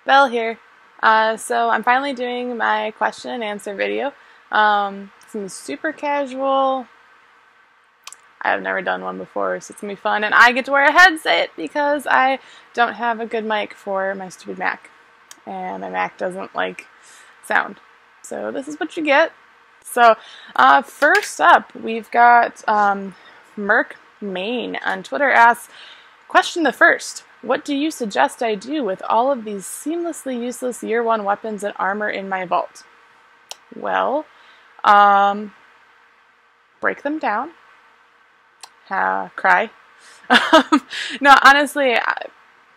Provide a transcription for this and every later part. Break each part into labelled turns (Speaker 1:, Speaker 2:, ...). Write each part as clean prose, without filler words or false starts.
Speaker 1: Belle here. So I'm finally doing my question and answer video. It's gonna be super casual. I have never done one before, so it's gonna be fun. And I get to wear a headset because I don't have a good mic for my stupid Mac. And my Mac doesn't like sound. So this is what you get. So first up, we've got Merc Maine on Twitter asks, question the first. What do you suggest I do with all of these seamlessly useless Year 1 weapons and armor in my vault? Well, break them down. Cry. No, honestly,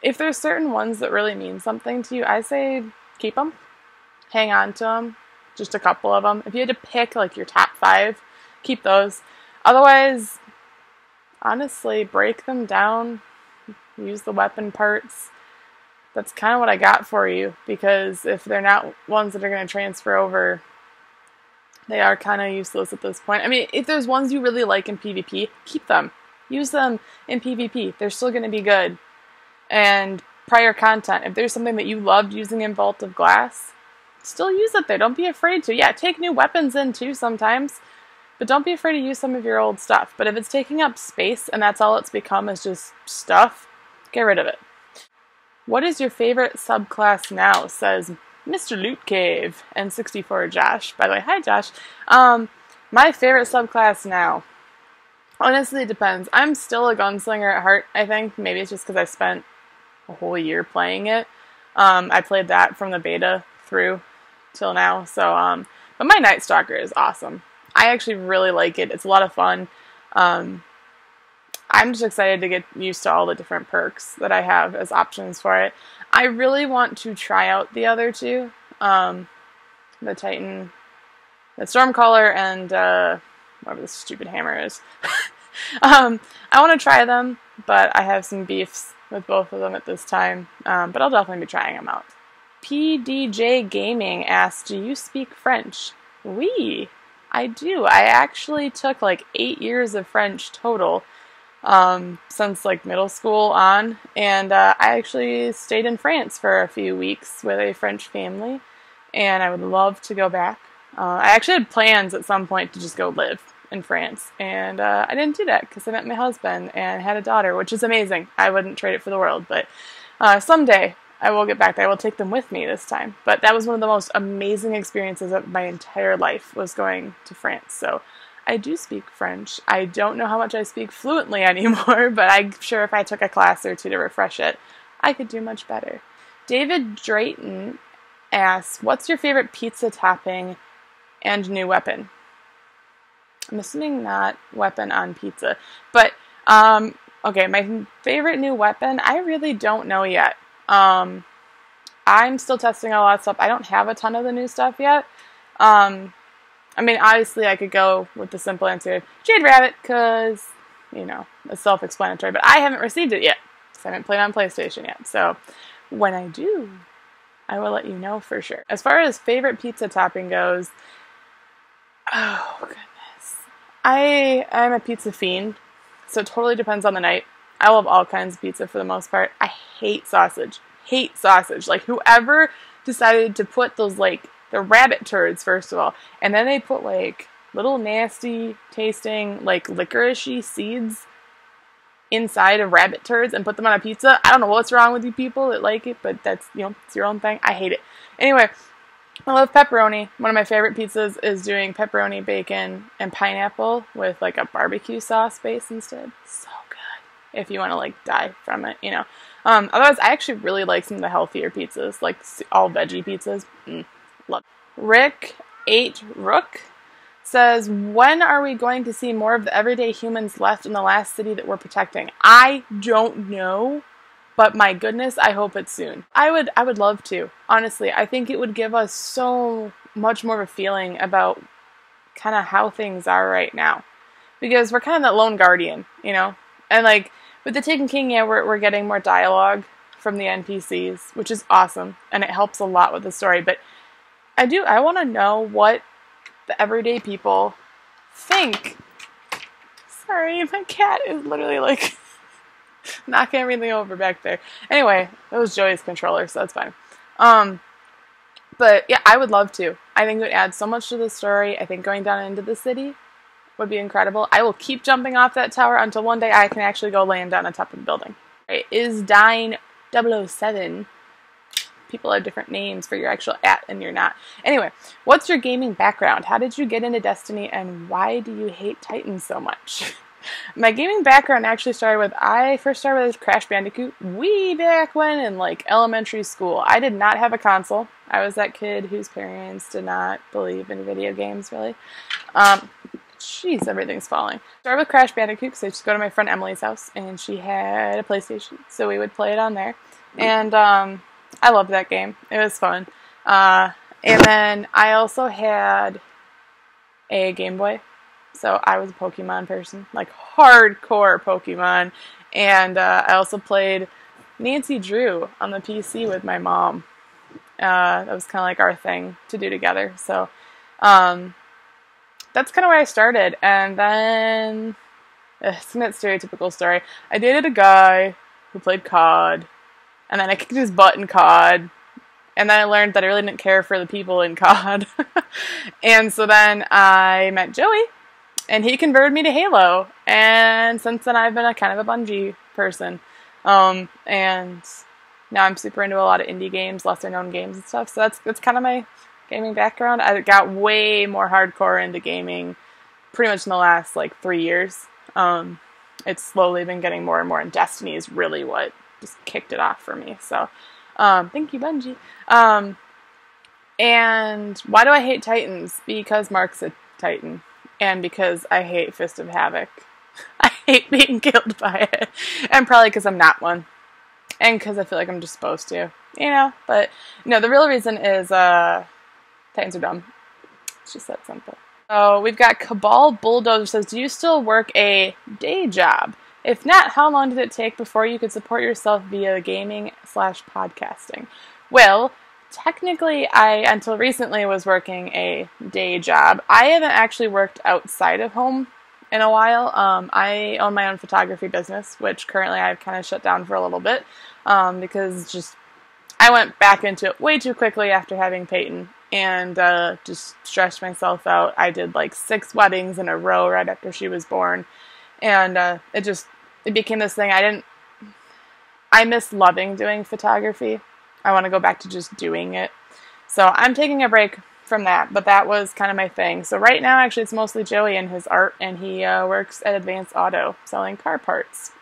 Speaker 1: if there's certain ones that really mean something to you, I say keep them. Hang on to them. Just a couple of them. If you had to pick like your top 5, keep those. Otherwise, honestly, break them down. Use the weapon parts. That's kind of what I got for you, because if they're not ones that are going to transfer over, they are kind of useless at this point. I mean, if there's ones you really like in PvP, keep them. Use them in PvP. They're still going to be good. And prior content, if there's something that you loved using in Vault of Glass, still use it there. Don't be afraid to. Yeah, take new weapons in too sometimes, but don't be afraid to use some of your old stuff. But if it's taking up space and that's all it's become is just stuff, get rid of it. What is your favorite subclass now? Says Mr. Loot Cave and 64 Josh. By the way, hi Josh. My favorite subclass now. Honestly, it depends. I'm still a gunslinger at heart, I think. Maybe it's just because I spent a whole year playing it. I played that from the beta through till now. So, but my Night Stalker is awesome. I actually really like it. It's a lot of fun. I'm just excited to get used to all the different perks that I have as options for it. I really want to try out the other two. The Titan, the Stormcaller, and whatever the stupid hammer is. I want to try them, but I have some beefs with both of them at this time. But I'll definitely be trying them out. PDJ Gaming asks, do you speak French? Oui, I do. I actually took like 8 years of French total. Since like middle school on, and I actually stayed in France for a few weeks with a French family, and I would love to go back. I actually had plans at some point to just go live in France, and I didn't do that because I met my husband and had a daughter, which is amazing. I wouldn't trade it for the world, but someday I will get back there. I will take them with me this time. But that was one of the most amazing experiences of my entire life, was going to France. So I do speak French. I don't know how much I speak fluently anymore, but I'm sure if I took a class or two to refresh it, I could do much better. David Drayton asks, what's your favorite pizza topping and new weapon? I'm assuming not weapon on pizza. But, okay, my favorite new weapon, I really don't know yet. I'm still testing a lot of stuff. I don't have a ton of the new stuff yet. I mean, obviously, I could go with the simple answer, Jade Rabbit, because, you know, it's self-explanatory. But I haven't received it yet, because I haven't played on PlayStation yet. So, when I do, I will let you know for sure. As far as favorite pizza topping goes, oh, goodness. I'm a pizza fiend, so it totally depends on the night. I love all kinds of pizza for the most part. I hate sausage. Hate sausage. Like, whoever decided to put those, like, the rabbit turds, first of all. And then they put, like, little nasty tasting, like, licorice-y seeds inside of rabbit turds and put them on a pizza. I don't know what's wrong with you people that like it, but that's, you know, it's your own thing. I hate it. Anyway, I love pepperoni. One of my favorite pizzas is doing pepperoni, bacon, and pineapple with, like, a barbecue sauce base instead. So good. If you want to, like, die from it, you know. Otherwise, I actually really like some of the healthier pizzas, like all veggie pizzas. Love. Rick 8 Rook says, when are we going to see more of the everyday humans left in the last city that we're protecting? I don't know, but my goodness, I hope it's soon. I would love to. Honestly, I think it would give us so much more of a feeling about kind of how things are right now, because we're kind of that lone guardian, you know. And like with the Taken King, yeah, we're getting more dialogue from the NPCs, which is awesome, and it helps a lot with the story. But I want to know what the everyday people think. Sorry, my cat is literally like knocking everything over back there. Anyway, it was Joey's controller, so that's fine. But yeah, I would love to. I think it would add so much to the story. I think going down into the city would be incredible. I will keep jumping off that tower until one day I can actually go land on the top of the building. Right? Is Dine 007. People have different names for your actual @ and you're not. Anyway, what's your gaming background? How did you get into Destiny and why do you hate Titans so much? My gaming background actually started with, I first started with Crash Bandicoot way back when in like elementary school. I did not have a console. I was that kid whose parents did not believe in video games really. Jeez, everything's falling. Started with Crash Bandicoot because I just go to my friend Emily's house and she had a PlayStation, so we would play it on there. And I loved that game. It was fun. And then I also had a Game Boy. So I was a Pokemon person, like hardcore Pokemon. And I also played Nancy Drew on the PC with my mom. That was kind of like our thing to do together. So that's kind of where I started. And then, it's that stereotypical story. I dated a guy who played COD. And then I kicked his butt in COD. And then I learned that I really didn't care for the people in COD. And so then I met Joey. And he converted me to Halo. And since then I've been a kind of a Bungie person. And now I'm super into a lot of indie games, lesser known games and stuff. So that's kind of my gaming background. I got way more hardcore into gaming pretty much in the last like 3 years. It's slowly been getting more and more, and Destiny is really what just kicked it off for me. So thank you, Bungie. And why do I hate Titans? Because Mark's a Titan. And because I hate Fist of Havoc. I hate being killed by it. And probably because I'm not one. And because I feel like I'm just supposed to. You know? But, no, the real reason is Titans are dumb. It's just that simple. So, we've got Cabal Bulldozer says, do you still work a day job? If not, how long did it take before you could support yourself via gaming/podcasting? Well, technically, I, until recently, was working a day job. I haven't actually worked outside of home in a while. I own my own photography business, which currently I've kind of shut down for a little bit, because just, I went back into it way too quickly after having Peyton, and just stressed myself out. I did like 6 weddings in a row right after she was born, and it became this thing. I miss loving doing photography. I want to go back to just doing it. So I'm taking a break from that, but that was kind of my thing. So right now, actually, it's mostly Joey and his art, and he works at Advanced Auto selling car parts.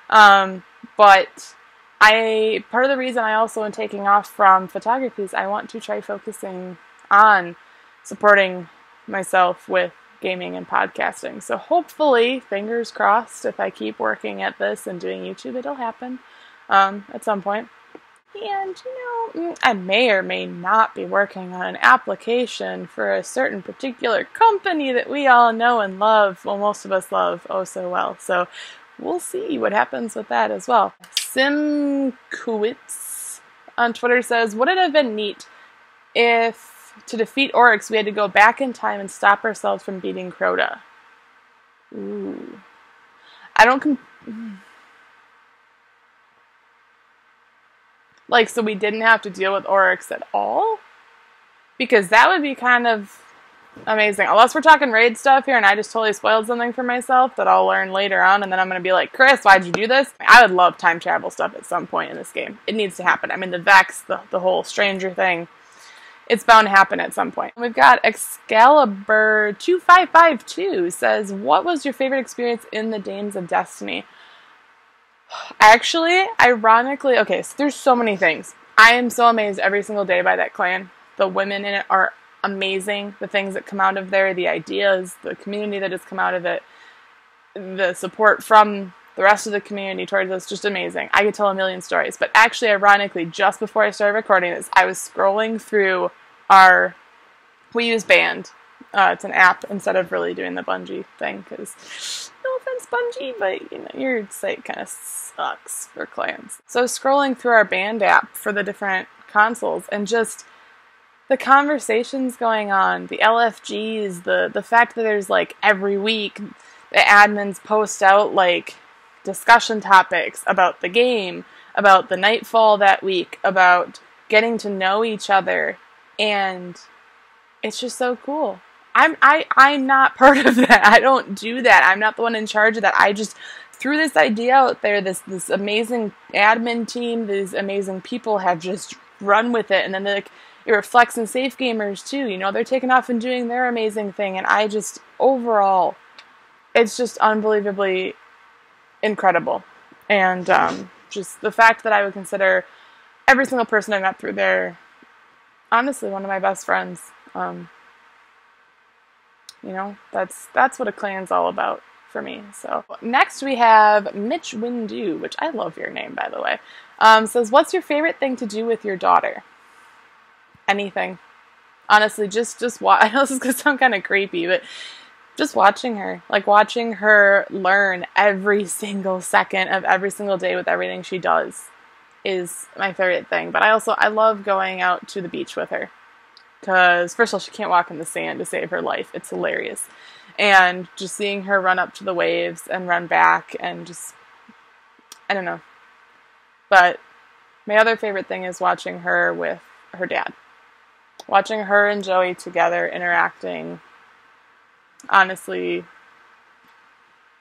Speaker 1: But part of the reason I also am taking off from photography is I want to try focusing on supporting myself with gaming and podcasting. So hopefully, fingers crossed, if I keep working at this and doing YouTube, it'll happen at some point. And, you know, I may or may not be working on an application for a certain particular company that we all know and love. Well, most of us love oh so well. So we'll see what happens with that as well. Simkuitz on Twitter says, would it have been neat if, to defeat Oryx, we had to go back in time and stop ourselves from beating Crota? Ooh. I don't... Like, so we didn't have to deal with Oryx at all? Because that would be kind of amazing. Unless we're talking raid stuff here and I just totally spoiled something for myself that I'll learn later on, and then I'm going to be like, Chris, why'd you do this? I would love time travel stuff at some point in this game. It needs to happen. I mean, the Vex, the whole Stranger thing, it's bound to happen at some point. We've got Excalibur2552 says, what was your favorite experience in the Dames of Destiny? Actually, ironically, okay, so there's so many things. I am so amazed every single day by that clan. The women in it are amazing. The things that come out of there, the ideas, the community that has come out of it, the support from the rest of the community towards us, just amazing. I could tell a million stories. But actually, ironically, just before I started recording this, I was scrolling through we use Band. It's an app instead of really doing the Bungie thing, because no offense, Bungie, but you know, your site kind of sucks for clans. So I was scrolling through our Band app for the different consoles, and just the conversations going on, the LFGs, the fact that there's like every week the admins post out like discussion topics about the game, about the Nightfall that week, about getting to know each other, and it's just so cool. I'm not part of that. I don't do that. I'm not the one in charge of that. I just threw this idea out there. This amazing admin team, these amazing people have just run with it, and then it reflects in Safe Gamers too. You know, they're taking off and doing their amazing thing, and I just overall, it's just unbelievably incredible. And just the fact that I would consider every single person I met through there, honestly, one of my best friends. You know, that's what a clan's all about for me. So next we have Mitch Windu, which I love your name, by the way. Says, what's your favorite thing to do with your daughter? Anything. Honestly, just watch. I know this is going to sound kind of creepy, but just watching her. Like, watching her learn every single second of every single day with everything she does is my favorite thing. But I love going out to the beach with her. Because, first of all, she can't walk in the sand to save her life. It's hilarious. And just seeing her run up to the waves and run back and just, I don't know. But my other favorite thing is watching her with her dad. Watching her and Joey together interacting, honestly,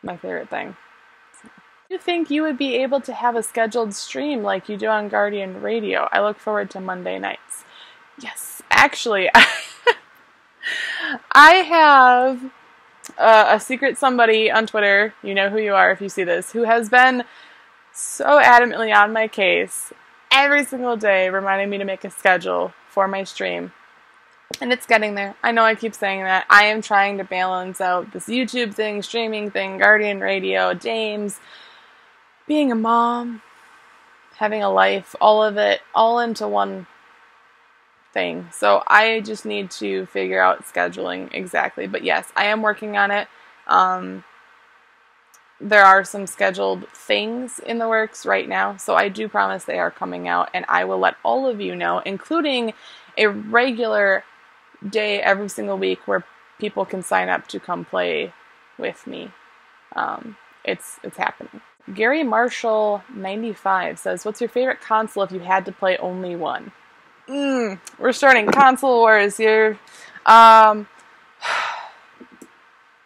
Speaker 1: my favorite thing. Do you think you would be able to have a scheduled stream like you do on Guardian Radio? I look forward to Monday nights. Yes, actually, I have a secret somebody on Twitter, you know who you are if you see this, who has been so adamantly on my case every single day, reminding me to make a schedule for my stream. And it's getting there. I know I keep saying that. I am trying to balance out this YouTube thing, streaming thing, Guardian Radio, Dames, being a mom, having a life, all of it, all into one thing. So I just need to figure out scheduling exactly. But yes, I am working on it. There are some scheduled things in the works right now, so I do promise they are coming out, and I will let all of you know, including a regular day every single week where people can sign up to come play with me. It's happening. Gary Marshall 95 says, what's your favorite console if you had to play only one? We're starting console wars here.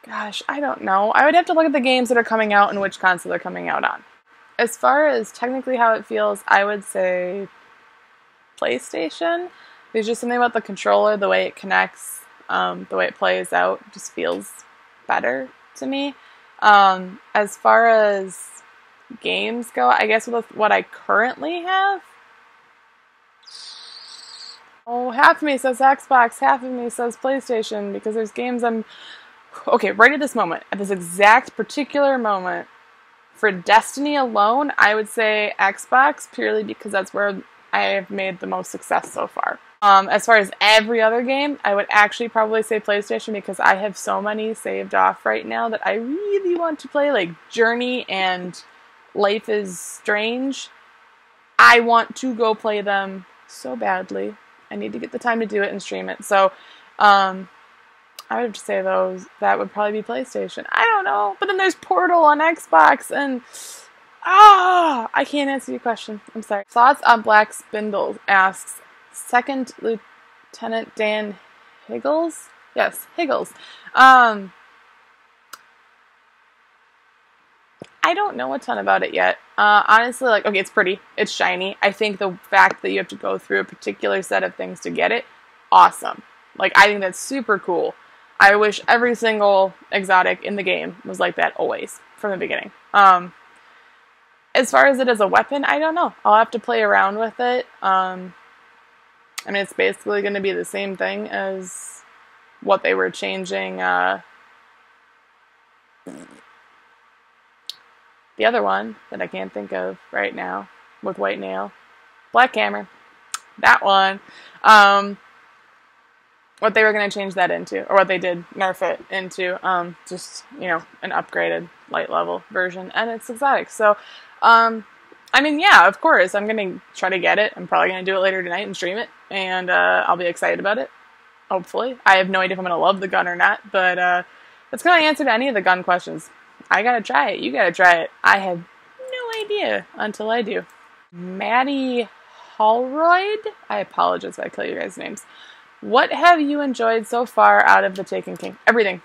Speaker 1: Gosh, I don't know. I would have to look at the games that are coming out and which console they're coming out on. As far as technically how it feels, I would say PlayStation. There's just something about the controller, the way it connects, the way it plays out, just feels better to me. As far as games go, I guess with what I currently have, half of me says Xbox, half of me says PlayStation, because there's games okay, right at this moment, at this exact particular moment, for Destiny alone, I would say Xbox, purely because that's where I have made the most success so far. As far as every other game, I would actually probably say PlayStation, because I have so many saved off right now that I really want to play, like Journey and Life is Strange. I want to go play them so badly. I need to get the time to do it and stream it. So, I would have to say that would probably be PlayStation. I don't know. But then there's Portal on Xbox, and I can't answer your question. I'm sorry. Thoughts on Black Spindle asks, Second Lieutenant Dan Higgles? Yes, Higgles. I don't know a ton about it yet. Honestly, okay, it's pretty. It's shiny. I think the fact that you have to go through a particular set of things to get it, awesome. I think that's super cool. I wish every single exotic in the game was like that always, from the beginning. As far as it as a weapon, I don't know. I'll have to play around with it. I mean, it's basically going to be the same thing as what they were changing, the other one that I can't think of right now with White Nail. Black Hammer. That one. What they were going to change that into, or what they did nerf it into, just, an upgraded light level version, and it's exotic. So, I mean, yeah, of course, I'm going to try to get it. I'm probably going to do it later tonight and stream it, and I'll be excited about it, hopefully. I have no idea if I'm going to love the gun or not, but that's going to answer to any of the gun questions. I got to try it. You got to try it. I have no idea until I do. Maddie Holroyd. I apologize if I kill you guys' names. What have you enjoyed so far out of The Taken King? Everything.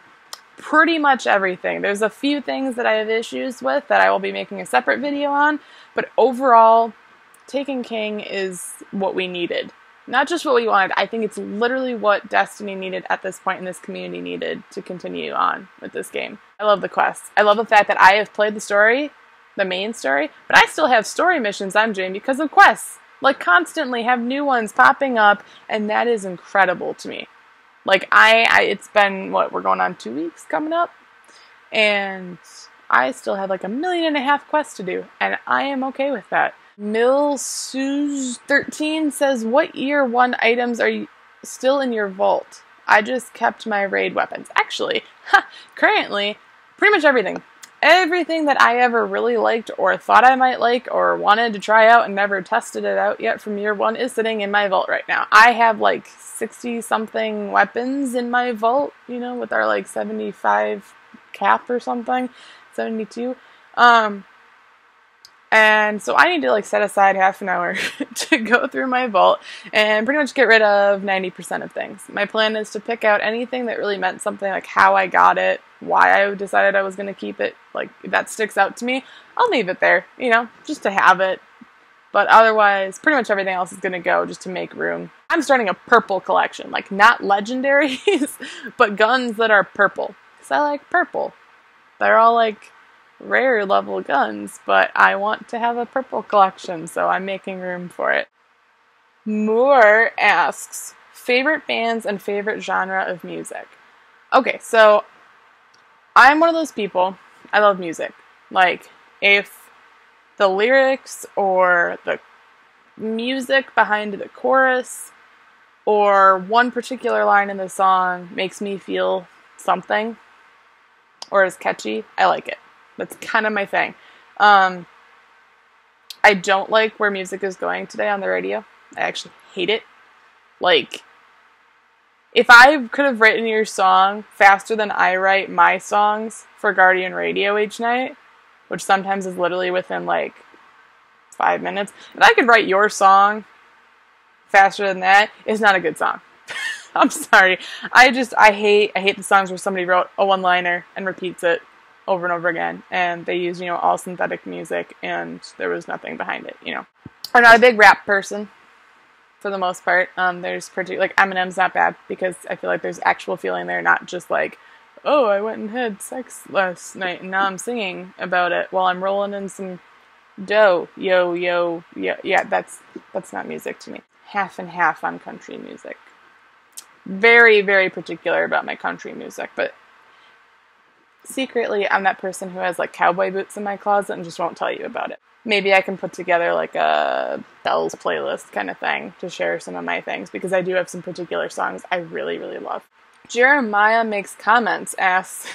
Speaker 1: Pretty much everything. There's a few things that I have issues with that I will be making a separate video on, but overall, Taken King is what we needed. Not just what we wanted, I think it's literally what Destiny needed at this point and this community needed to continue on with this game. I love the quests. I love the fact that I have played the story, the main story, but I still have story missions I'm doing because of quests. Like, constantly have new ones popping up, and that is incredible to me. Like, it's been, what, we're going on 2 weeks coming up? And I still have like 1.5 million quests to do, and I am okay with that. Milsuz13 says, what year 1 items are you still in your vault? I just kept my raid weapons. Actually, currently, pretty much everything. Everything that I ever really liked or thought I might like or wanted to try out and never tested it out yet from year 1 is sitting in my vault right now. I have like 60-something weapons in my vault, you know, with our like 75 cap or something, 72. And so I need to like set aside half an hour to go through my vault and pretty much get rid of 90% of things. My plan is to pick out anything that really meant something, like how I got it, why I decided I was going to keep it, like if that sticks out to me, I'll leave it there, you know, just to have it. But otherwise, pretty much everything else is going to go just to make room. I'm starting a purple collection, like not legendaries, but guns that are purple. Because I like purple. They're all like rare level guns, but I want to have a purple collection, so I'm making room for it. Moore asks, favorite bands and favorite genre of music. Okay, so I'm one of those people, I love music. Like, if the lyrics or the music behind the chorus or one particular line in the song makes me feel something or is catchy, I like it. That's kind of my thing. I don't like where music is going today on the radio. I actually hate it. Like, if I could have written your song faster than I write my songs for Guardian Radio each night, which sometimes is literally within like 5 minutes, if I could write your song faster than that, it's not a good song. I'm sorry. I hate the songs where somebody wrote a one-liner and repeats it over and over again, and they use, you know, all synthetic music, and there was nothing behind it, you know. I'm not a big rap person, for the most part. There's like, Eminem's not bad, because I feel like there's actual feeling there, not just like, oh, I went and had sex last night, and now I'm singing about it while I'm rolling in some dough. Yo, yeah, that's not music to me. Half and half on country music. Very, very particular about my country music, but secretly, I'm that person who has like cowboy boots in my closet and just won't tell you about it. Maybe I can put together like a Bells playlist kind of thing to share some of my things, because I do have some particular songs I really, really love. Jeremiah Makes Comments asks,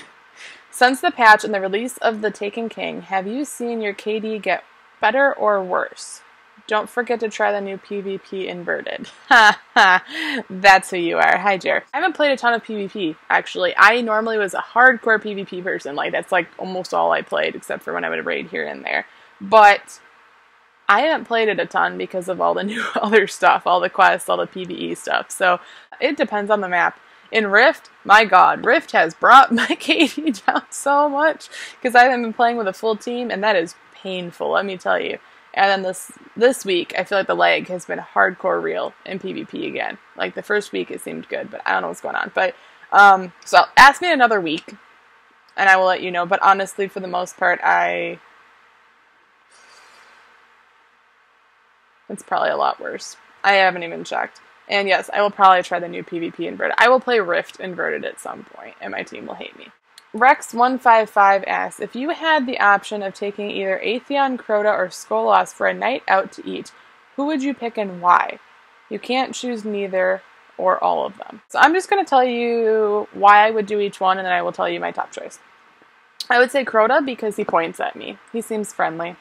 Speaker 1: since the patch and the release of The Taken King, have you seen your KD get better or worse? Don't forget to try the new PvP inverted. Ha ha, that's who you are. Hi, Jer. I haven't played a ton of PvP, actually. I normally was a hardcore PvP person. Like, that's like almost all I played, except for when I would raid here and there. But I haven't played it a ton because of all the new other stuff, all the quests, all the PvE stuff. So it depends on the map. In Rift, my god, Rift has brought my KD down so much because I haven't been playing with a full team, and that is painful, let me tell you. And then this week, I feel like the lag has been hardcore real in PvP again. Like, the first week it seemed good, but I don't know what's going on. But, so ask me another week, and I will let you know. But honestly, for the most part, it's probably a lot worse. I haven't even checked. And yes, I will probably try the new PvP inverted. I will play Rift inverted at some point, and my team will hate me. Rex155 asks, if you had the option of taking either Atheon, Crota, or Skolas for a night out to eat, who would you pick and why? You can't choose neither or all of them. So I'm just going to tell you why I would do each one, and then I will tell you my top choice. I would say Crota because he points at me. He seems friendly.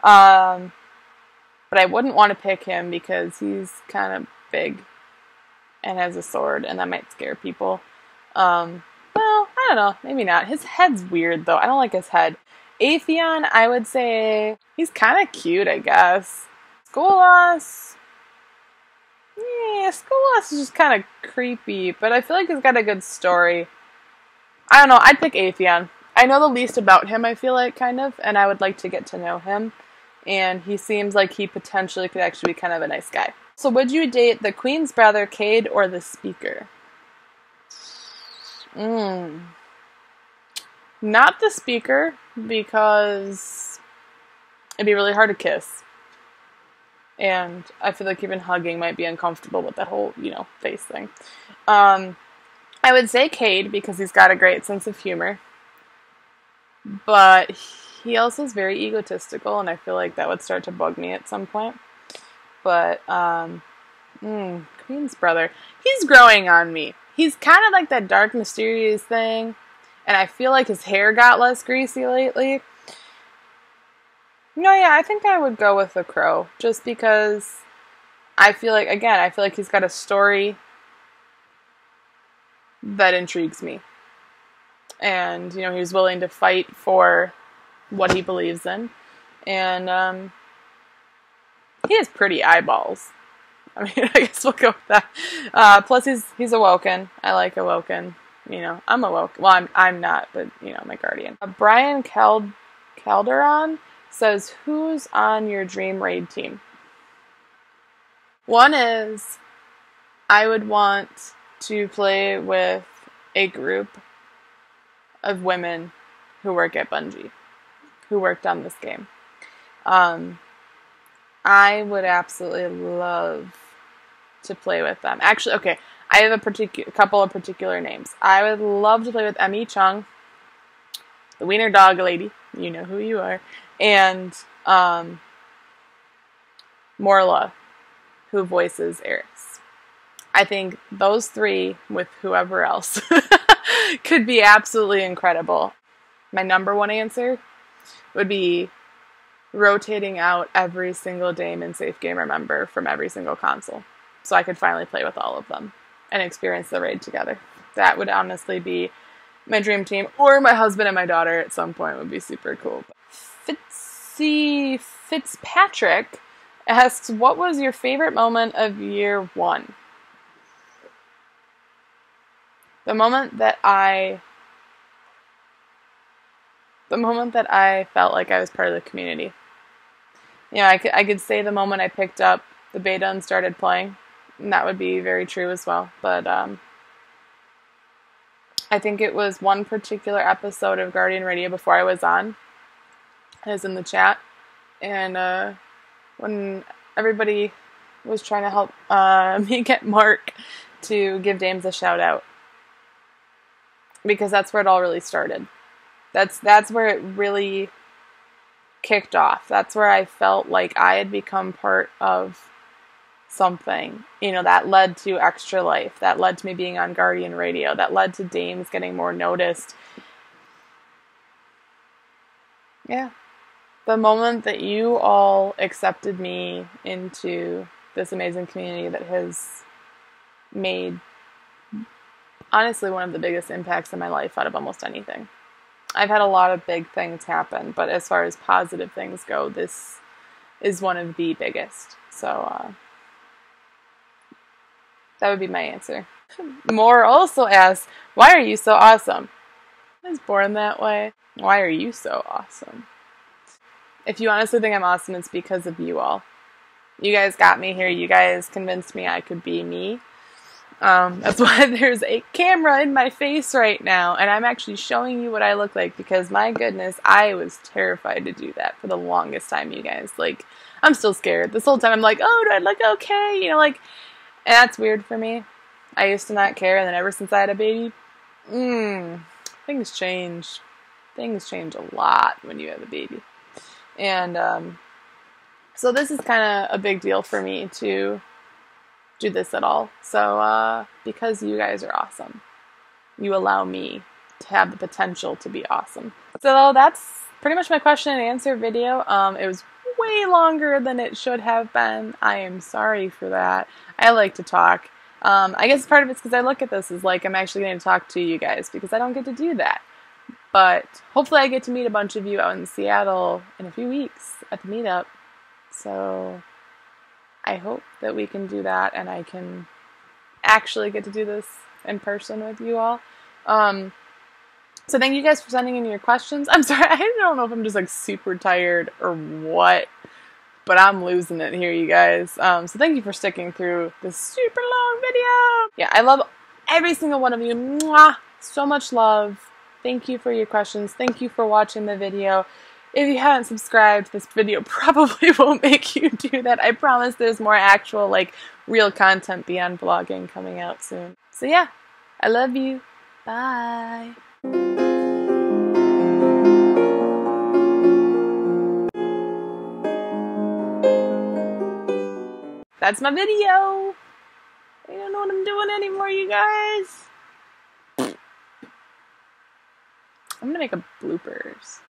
Speaker 1: But I wouldn't want to pick him because he's kind of big and has a sword, and that might scare people. Well, I don't know. Maybe not. His head's weird, though. I don't like his head. Atheon, I would say he's kind of cute, I guess. Skolas, Yeah, Skolas is just kind of creepy, but I feel like he's got a good story. I don't know, I'd pick Atheon. I know the least about him, I feel like, kind of, and I would like to get to know him. And he seems like he potentially could actually be kind of a nice guy. So would you date the Queen's brother, Cade, or the Speaker? Not the Speaker, because it'd be really hard to kiss. And I feel like even hugging might be uncomfortable with that whole, face thing. I would say Cade, because he's got a great sense of humor. But he also is very egotistical, and I feel like that would start to bug me at some point. But, Queen's brother, he's growing on me. He's kind of like that dark, mysterious thing, and I feel like his hair got less greasy lately. No, yeah, I think I would go with the Crow, just because I feel like he's got a story that intrigues me. And, he was willing to fight for what he believes in. And, he has pretty eyeballs. I mean, I guess we'll go with that. Plus, he's awoken. I like awoken. I'm awoke. Well, I'm not, but, my guardian. Brian Calderon says, who's on your dream raid team? One is, I would want to play with a group of women who work at Bungie, who worked on this game. I would absolutely love to play with them. Actually, okay, I have a couple of particular names. I would love to play with Emmy Chung, the wiener dog lady, you know who you are, and Morla, who voices Eris. I think those three, with whoever else, could be absolutely incredible. My number one answer would be rotating out every single Daemon Safe Gamer member from every single console, so I could finally play with all of them and experience the raid together. That would honestly be my dream team, or my husband and my daughter at some point would be super cool. Fitzpatrick asks, what was your favorite moment of year one? The moment that I felt like I was part of the community. I could say the moment I picked up the beta and started playing, and that would be very true as well. But I think it was one particular episode of Guardian Radio before I was on. I was in the chat, and when everybody was trying to help me get Mark to give Dames a shout out, because that's where it all really started. That's where it really kicked off. That's where I felt like I had become part of something. That led to Extra Life. That led to me being on Guardian Radio. That led to Dames getting more noticed. Yeah. The moment that you all accepted me into this amazing community that has made, honestly, one of the biggest impacts in my life out of almost anything. I've had a lot of big things happen, but as far as positive things go, this is one of the biggest. So, that would be my answer. Moore also asks, why are you so awesome? I was born that way. Why are you so awesome? If you honestly think I'm awesome, it's because of you all. You guys got me here. You guys convinced me I could be me. That's why there's a camera in my face right now, and I'm actually showing you what I look like, because my goodness, I was terrified to do that for the longest time, you guys. Like, I'm still scared. This whole time I'm like, oh, do I look okay? And that's weird for me. I used to not care, and then ever since I had a baby, things change. Things change a lot when you have a baby. And, so this is kind of a big deal for me to do this at all. So, because you guys are awesome, you allow me to have the potential to be awesome. So that's pretty much my question and answer video. It was way longer than it should have been. I am sorry for that. I like to talk. I guess part of it's because I look at this as like I'm actually going to talk to you guys, because I don't get to do that. But hopefully I get to meet a bunch of you out in Seattle in a few weeks at the meetup. So I hope that we can do that and I can actually get to do this in person with you all. So thank you guys for sending in your questions. I'm sorry, I don't know if I'm just like super tired or what, but I'm losing it here, you guys. So thank you for sticking through this super long video. Yeah, I love every single one of you. Mwah! So much love. Thank you for your questions. Thank you for watching the video. If you haven't subscribed, this video probably won't make you do that. I promise there's more actual, like, real content beyond vlogging coming out soon. So yeah, I love you. Bye. That's my video. I don't know what I'm doing anymore, you guys. I'm gonna make a bloopers.